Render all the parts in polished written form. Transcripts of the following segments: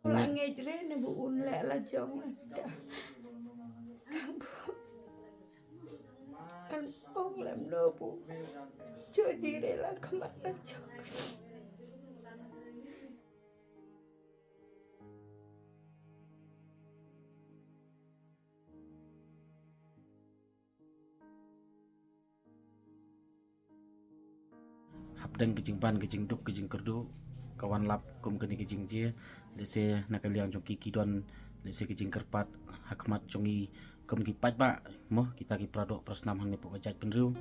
Lang nghe chứ này bu un lẹ là chồng này anh ông làm đồ bu chưa gì để là không bắt được chồng Habdang kejing ban kejing duk kejing kerdu kawan lap kum keni kejing je lese nakaliang jong kiki don lese kejing kerpat hakmat jongi kum ki pat ba mo kita ki pradok prasnam hang ne pok jat penru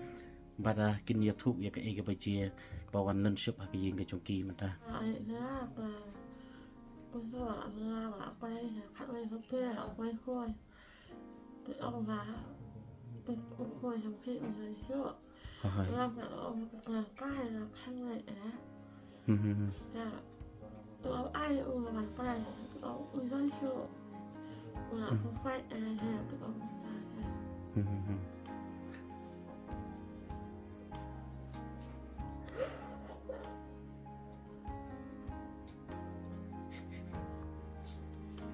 bada kin ya thu ya ka e ga baje kawan learnship ha ki ke jong ki mata ai ra và tôi说là quay khát quay không kia là quay khôi tôi ông là tôi khôi không khi người hiểu ha ha là ông là cái là khăn này á là tôi ai ông là bàn tay ông rất hiểu là không phải là tôi ông là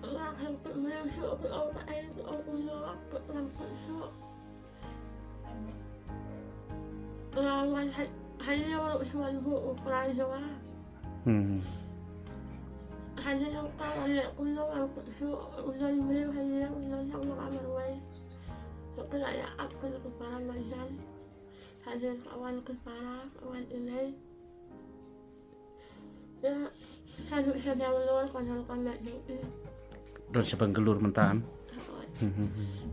là thành tự nhiên hiểu tự ông tại tự ông cũng nhớ tự làm tự hiểu là mình hay yêu đội hoàn vụ phải hiểu á hay yêu ta là liệu cũng nhớ làm tự hiểu dân yêu hay yêu dân trong nó ăn quay tự cái lại áp cái được phá mình dân hay yêu kawan ke phá kawan ini ya hay được hay nhau luôn còn con mẹ hiểu đi don sabang gelur mentam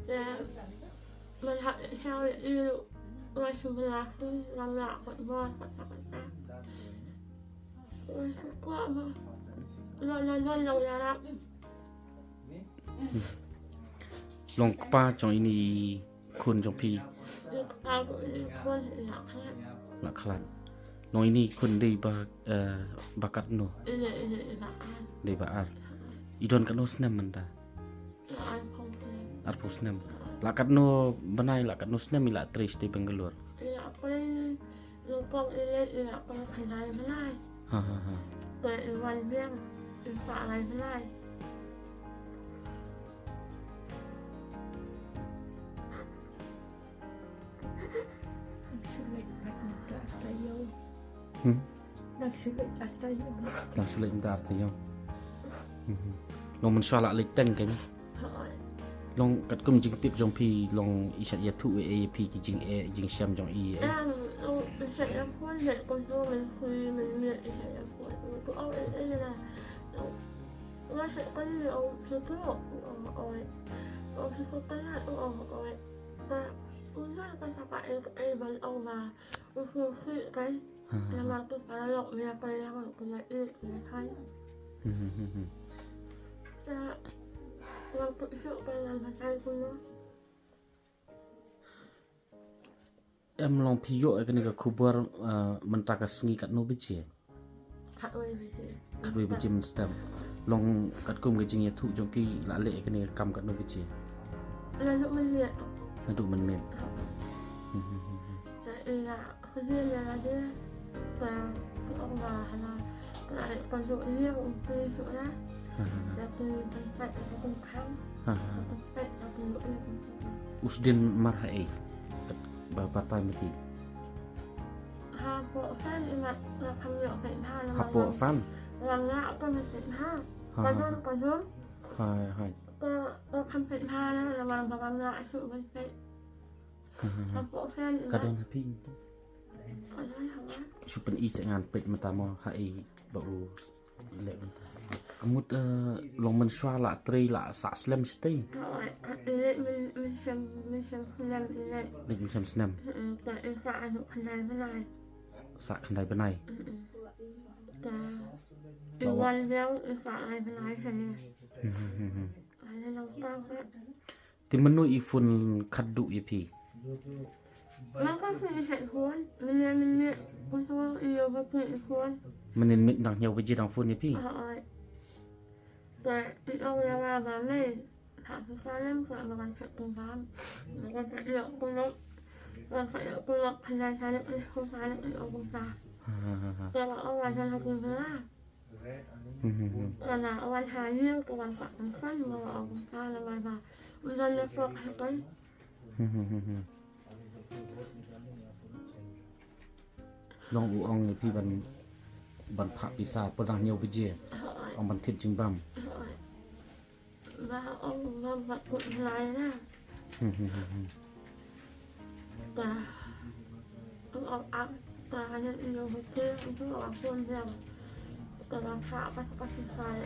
ya mình hãy theo yêu người chúng là khi làm lạ vẫn ngon vẫn ta qua mà lần lâu ya lắm long pa jong ini kun jong pi ta cũng con là khác la khalat long ini kun dei ba bakat no là ăn dei ba ar idon kan no snam manta là ăn không phải ar pus snam lakat no banai lakat no snam ila tres de bengelur là cái lúc con là con thành này thế này ha ha ha để ngoài miệng phạ này thế này sulit pat minta tayo hmm nagsulit at tayo lang sulit minta artayo long men swala lek teng kan hỏi long kat kum jing tip jong pi long isat ya thu e pi ki jing e jing sham jong i e ông sẽ em khuôn nhận con số mình miệng sẽ em khuôn tụi ông ấy là nó sẽ có gì ông sẽ cứ ông sẽ có cái là ông và ông nói con sao bạn em vẫn ông mà ông không sự cái là mà tôi phải lọc về cái là một cái này để thấy là tự hiểu cái là thay của nó em long pi yo kan ga kubar menta ka sngi kat no biche thật ơi kat we biche men stam long kat kum ga jing ya thu jong ki la le kan ga kam kat no biche là lúc mình liệt na du men men là không biết là thế và ông bà là lại còn dội riêng ông tươi chỗ đó là từ phải có cùng khám phải là từ dội riêng usdin marha e kat ba patai mati ha bộ phát là không hiểu phải ha là hapo fan là ngạo con mình phải ha còn hướng hai hai tôi không phải ha là bằng ngại sự mình phải ha bộ phát kadon happy còn nói hả super i sangan pet mata mo hai bau le mata kamut long men swa la tri la sa slam stay rồi mình xem làm gì này le sam snam tại sao nó không làm thế này sa khandai banai Iwan yang isai benai sini. Ada yang tahu. ti menu ifun khaddu ipi Maka sih hek huan, minyak untuk iyo pakai huan. menin mit nang nyau beji dang fun ipi Tại ông yang làm này, thằng sao em sợ mà còn phải cùng làm, mà còn phải liệu cùng lắm, còn phải liệu cùng lắm, thành ra sai được không sai được ông cùng sao.แต่ว่าเอาไว้ทำกินไม่ได้ karena awan hanya kawan pak kan mau aku kan mana udah lepok kan น้องอูอองนี่พี่บันพระปีศาจปนังเหี่ยวไปเจียเอาบันทิดจึงบัม và ông làm vật cuộn lại nè và ông ăn và nhận nhiều một kia ông cứ làm buồn rằng và làm hạ các sinh khai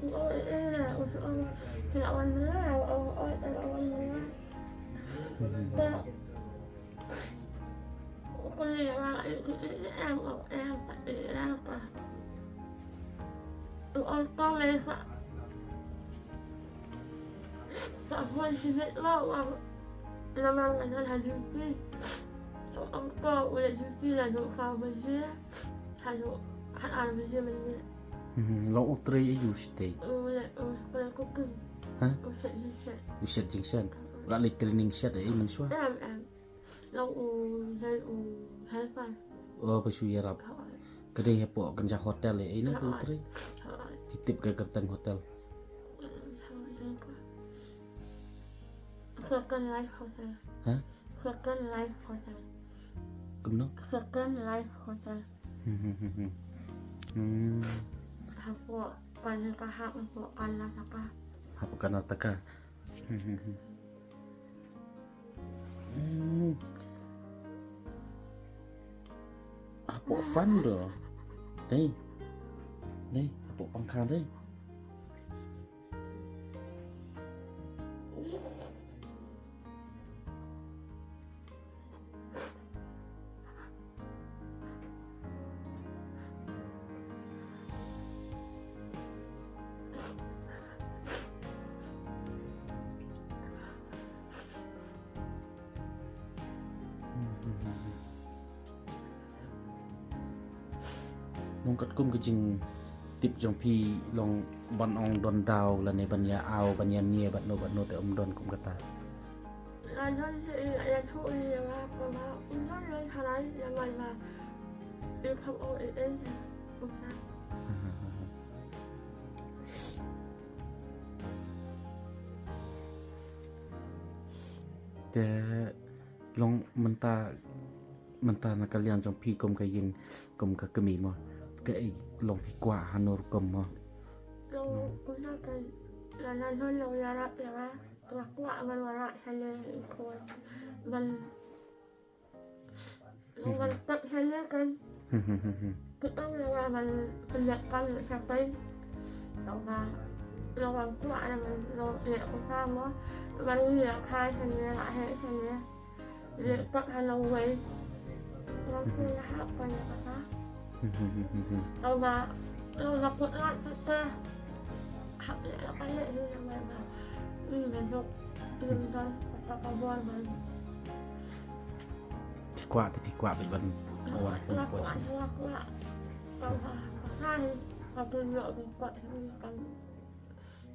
ông ơi là ông thì là ông nữa là ông ơi là ông nữa và con này là em ở em phải làm cả ông con này phải Cảคนชีวิตเราเรามากันทางยูที่ต้องก็เวลายูที่เราดูข่าวไปเยอะถ่ายดูขัดอ่านไปเยอะมันเนี่ย เราอุตรีอยู่สเตย์ เวลาเวลาก็กึ่ง ฮะ เห็นเห็น อยู่เช็ดจริงเช่นละลิตรนิ่งเช็ดไอ้มันช่วย แอมเราให้ไป ไปช่วยรับก็ได้ให้ปอกกันจากโฮเทลเลยไอ้นั่นอุตรีที่ติดกับกระตังโฮเทล Second Life Hotel ฮะ Second Life Hotel กำเนาะ Second Life Hotel ถ้าพวกกันก็หักพวกกันแล้วก็ หาประกันอัตกาปอกฟันเหรอนี่ปอกปังคานได้ ลงกัดกุ้มก็จึงติบจงพีลงบอลองดอนดาวและในบัญญาเอาบัญญาเนียบัดโนแต่อมดอนกุมกตา anh nói là thu gì mà còn mà anh nói lên thằng ấy là mày mà yêu không ôi em không sao แต่ลงมันตานักเรียนจงพีกรมกยิงกรมกมีมั้งก็ไอ้ลงพีกว่าฮันโนรกรมมั้ง เราก็น่าจะlà hơnเราอยากlàว่ามันว่าทะเลคนมันตัดทะเลกันคือต้องเรียกว่ามันเป็นแบบกันหรือแค่ไปเรามาเราวางกว่ามันเราเรียกคนข้ามว่ามันเรียกคายทะเลหลายทะเลเรียกตัดทะเลไว้เราคือหักไปนะคะเรามาเราหลับหลับแต่หักเลยเราไปเลยที่ทำไมมามันยกdan kawan man พีกว่าแต่พีกว่าเป็นวันวันคนป่วย kalau hai kalau dulu tempat kan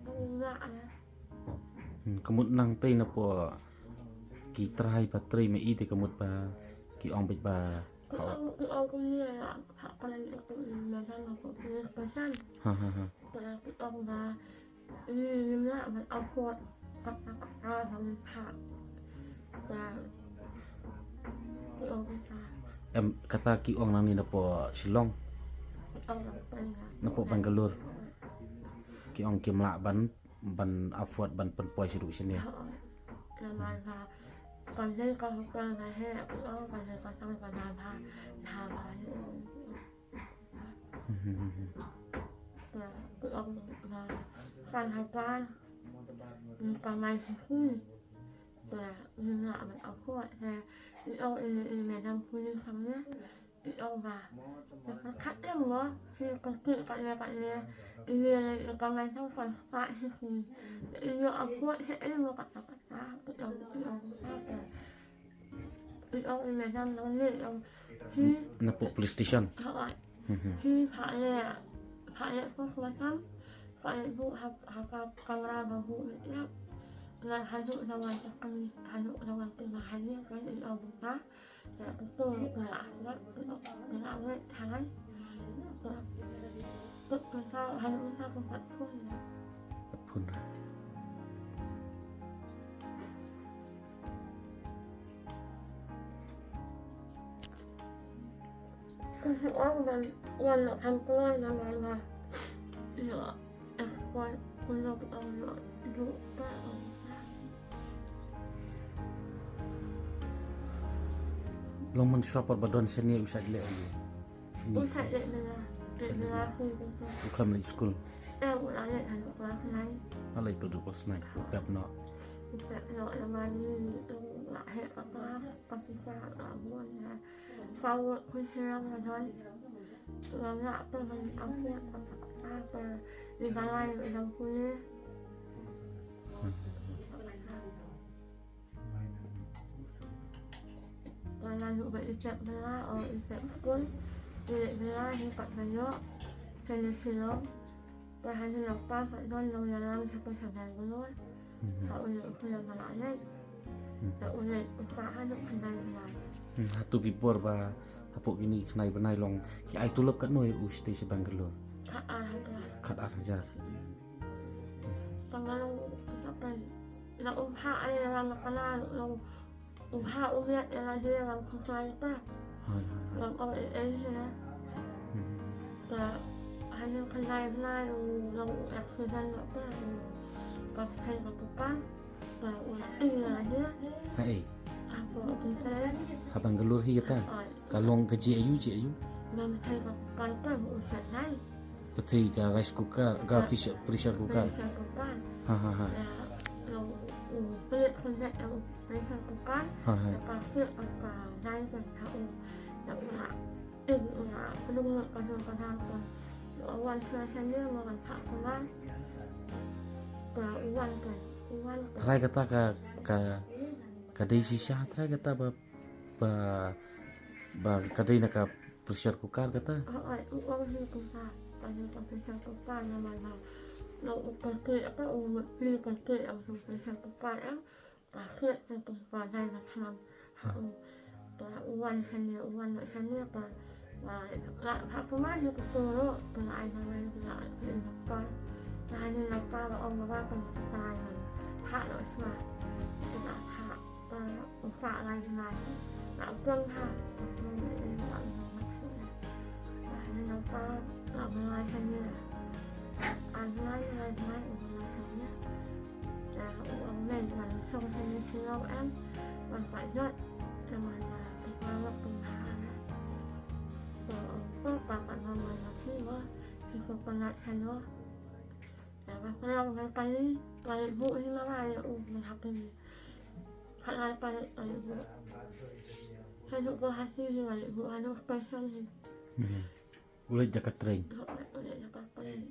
enggak ya กมุดนั่งเต้นนะปอกี่ไตรปัตรีไม่อีแต่กมุดปากี่อองเป็นปาเขา เอาก็เนี่ยหักไปแล้วก็มาทำเราก็เป็นไปชั้นแต่เอามาเนี่ยมันเอาพวดกับตาทำผักแต่เอาไปตา kata ki ong nang ni na po Shillong เอาไปนะ na po Bangalore ki ong kim la ban afwat ban pen poi sidu sini แล้วมาค่ะก่อนเล่นก็เปิดมาให้เอาไปเลยก็ต้องการทำอะไรแต่ก็เอามาการทำการประมาณขึ้นแต่เนื้อมันเอาพวดแต่เอาแม่ทำคุยครั้งเนี้ยเอามาแต่ก็คัดเองวะคือก็คือกันเลยเรื่องประมาณต้องฟังสายให้คือเอาพวดให้เองมากัดก็เอาแต่เอาแม่ทำแล้วเนี่ยเอาที่ na po police station ที่ผ่านเนี่ยพวกเขาทำผ่านผู้หาการกำลังของผู้เนี่ย là hai nội là ngoài cái hai nội là ngoài cái mà hai những cái để ở vùng khác là cái tôi là cái lạ đấy tháng ấy kita harus usaha keempat pun ya. ขอบคุณนะ Kasi orang wala kang tuloy na wala. Ya, ekspor kulog ang lupa. ลงมันชอบปบดอนเสนีอุตส่าห์เลยนี่ Usa nila sila. อุคลามในสกูล Wala na ano class na. อะไรตัวดูก็สมัยแบบเนาะ Usa no naman yung lahi ka kapisa buwan na. Sawo ko hirang na doon. Wala pa man ang siya pa ibalay ilang kuya. Kalau lupa ijab nila o ijab school, tidak nila hipat kayo, silong-silong, bahan nilang pa, doon lang yalang sa pasagal gulo, sa ulit ko lang malayan, sa ulit usahan ng kanay nila. Hatu gibor ba hapo gini knai banai long ki ai tulok kat noi uste si Bangalore kat arajar Pangalong usapan, naumha ay nalang nakalalo, lang umha umiyak nila dia lang kusay pa, lang OAA sila. Kaya hanyang kanay-kanay, lang accident na pa, kapatay kapupang, kaya ulit nila dia. hai Ako kita ha Bangalore hi ta kalong ke ji ayu nam thay kapupang pa, uusat na. pati ka rice cooker ka pressure cooker Kapupang. ha Lang ulit ko na ang kapupang. ha Napasok ang kanay sa tao na una penunggak kanang-kanang awan sa niya mga kakuman pa uwan try kata ka dei sisha try kata ba kadai na ka pressure cooker kata ay uwan ko sa kanang kapisa naman na upake apa umpi pake ang kapisa ang kasi ang pagpanay na tham pa uwan sa niya pa kakuman yung tuturo pa ay naman pa dahil nagpara ang mga pagkakayan halo siya ha pa usalan na naagpang ha dahil nagpara ang mga niya ang mga niya ang may siyang sinisilaw ang magpayot sa mga pagkawag panghaan papakan naman na siya kasi pala siya Kalau kali ibu ini malah ya menghapin kalau ibu saya juga hasil juga ibu anu spesial sih ulit jakat train ulit jakat train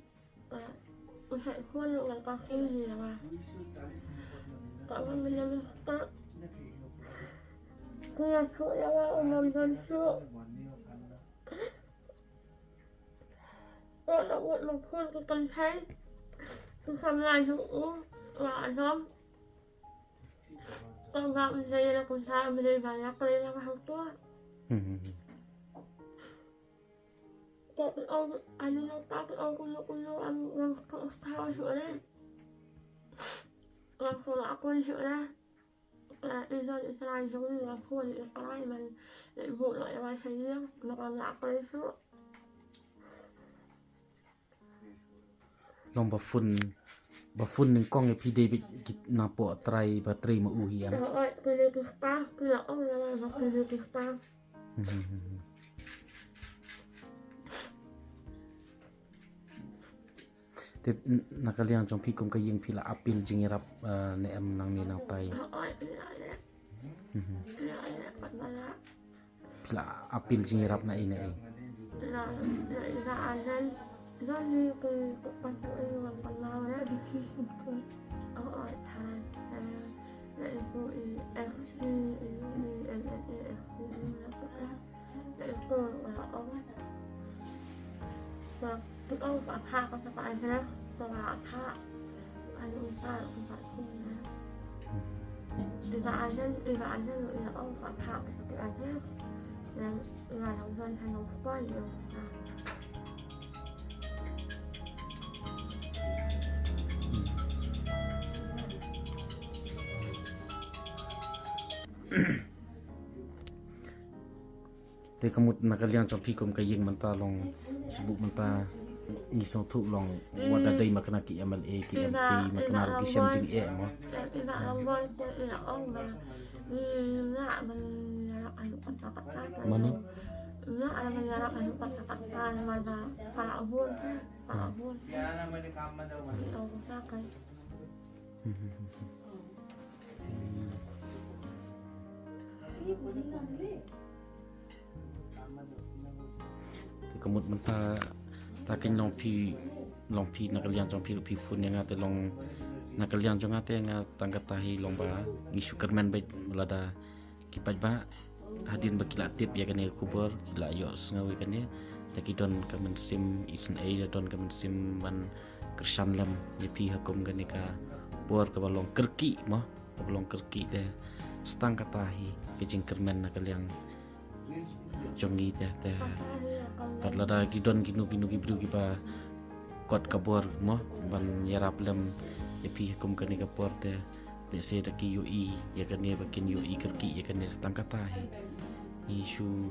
usai pun ulang kasih sih ya mah kalau menjadi tak kaya ya umam dan su kalau buat maupun ke pentai Không lại hữu và nhóm con gặp mình đây là con trai mình đây và nhắc đây là học tốt ông anh nó ta ông cũng anh không thao hiểu đấy làm phụ lão quân hiểu đấy là đi ra đi ra giống như là phụ thì cái mình để vụ lại vai thấy riêng nó còn lạc đây suốt lองบะฟุนหนึ่งกล้องไอพี่เดบิกินาปอไตรบะไตรมาอูฮีอันpilih pista pilih apa pilih pista แต่นักเรียนจงพี่กุมก็ยิงพี่ละอัปปิลจิงรับในอำนางมีนางไตพี่ละอัปปิลจิงรับในเองJadi ke pantai yang kalau ada di kisah ke Thai là ibu FG ini FG ini apa là itu là ông tức ông phải tha con phải anh thế là tha anh ta cũng phải không nè đi ra anh rồi là ông phải tha cái anh thế là đồng dân hay đồng sport rồi Te kamut nakaliang trong pi kum ka yeng manta long sebut manta ni so thu long wada dai makna ki MLA ki MP makna ki sem jing e mo ina awal ko ina ong ina ayo kata-kata mani ina ayo kata-kata mana paabon oh sakai te kamut manta takin long pi nakaliang trong pi fun yang ate long nakaliang jong ate nga tangkatahi long ba ngi sukarman bet melada kipat ba hadin bakila tip ya kan kubur kila yo sengawi kan ya taki don kamen sim isen a don kamen sim ban kersan lam ya pi hakum kan ka bor ka balong kerki mo ka balong kerki de stang katahi kejing kermen nakaliang jongi te patlada gidon ginu gibru giba kot kabor mo ban yarap lam ya pi hakum kan ka bor te se taki UI ya kan ya bakin UI kerki ya kan ya stang katahi isu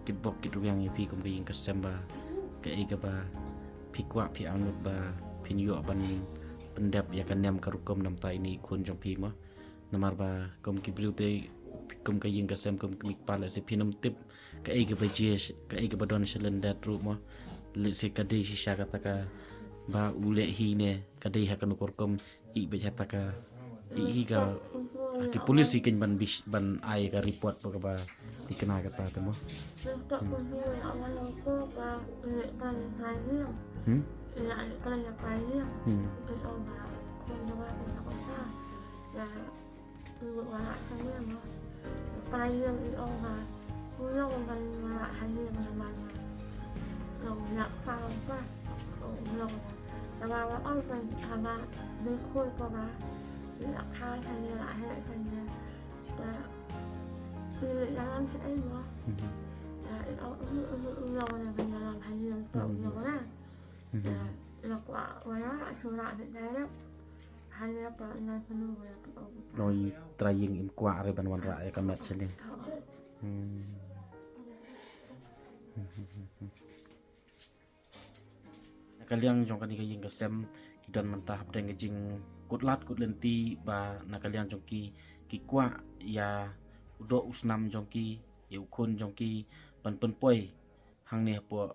tibok kitu yang pi kum king kesemba ke ega ba pikwa pi anut ba pinyo ban pendap ya kan nyam karukom nam ta ini kun jong pi ma namar ba kum kibriu te kum ka yin kesem kum mik pala se pinam tip ke ega ba jes ke ega ba don selendat ru ma le se kade si sya kata ka ba ule hi ne kade ha kan korkom I ba jata ka I ka ki polisi ken ban ai ka report ba dikena kata temo tak punya awal aku kan saya ya kan ya saya itu orang orang aku ya lu orang saya mah saya itu orang punya orang orang saya manaเราอยากฟังว่าเราแต่ว่าเอาไปทำว่าไม่คุยกันนะอยากทายทางนี้หลายให้ทางนี้แต่คืออย่างนั้นให้เนาะเอาเราเนี่ยเป็นอย่างไรอย่างต่ออย่างนั้นเรากว่าไว้ว่าสุราเสร็จแล้วให้เราไปในพนุเวลา noi traying im kwa re ban wan ra ya kamet sene nakaliang jong kan ying kesem kidan mentah deng jing kutlat kut lenti ba nakaliang jong ki kwa ya udo usnam jong ki ya ukun jong ki ban pen poi hang ne po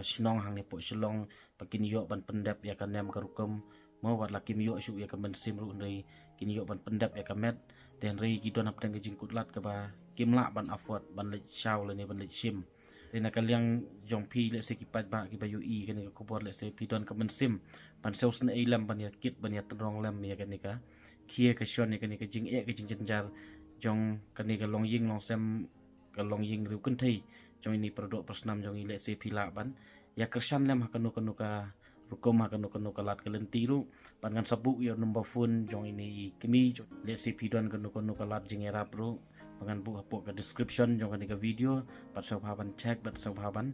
sinong hang ne po silong pakin yo ban pendap ya kan yam karukem mau wat lakim yo su ya kan ban simru ndai kin yo ban pendap ya kamet den rei kidon ap deng jing kutlat ka ba kimla ban afot ban le shaw le ne ban le sim Rina kaliang jong pi le se kipat ba ki bayu I kan ka kubor le se pidon ka mensim pan seusen elam ban ya kit ban ya terong lam ya kan ka kie ka shon ya kan ka jing e ka jing jenjar jong kan ka long ying long sem ka long ying ru kun thei jong ini produk persnam jong ile se pila ban ya kersan lam hakanu kanu ka rukom hakanu ka lat ka lenti ru pan kan sabuk yo number phone jong ini kemi le se pidon kanu ka lat jing erap ru pangan bu apok ke description jong kan video pat sahaban check pat sahaban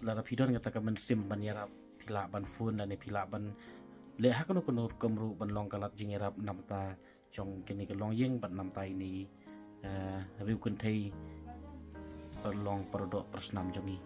lara pidon kata ka mensim ban yarap pila ban phone dan pila ban le hakano kono komru ban long kalat jing yarap namta jong kini ke long yeng ban namta ini riu kun thei per long produk persnam jongi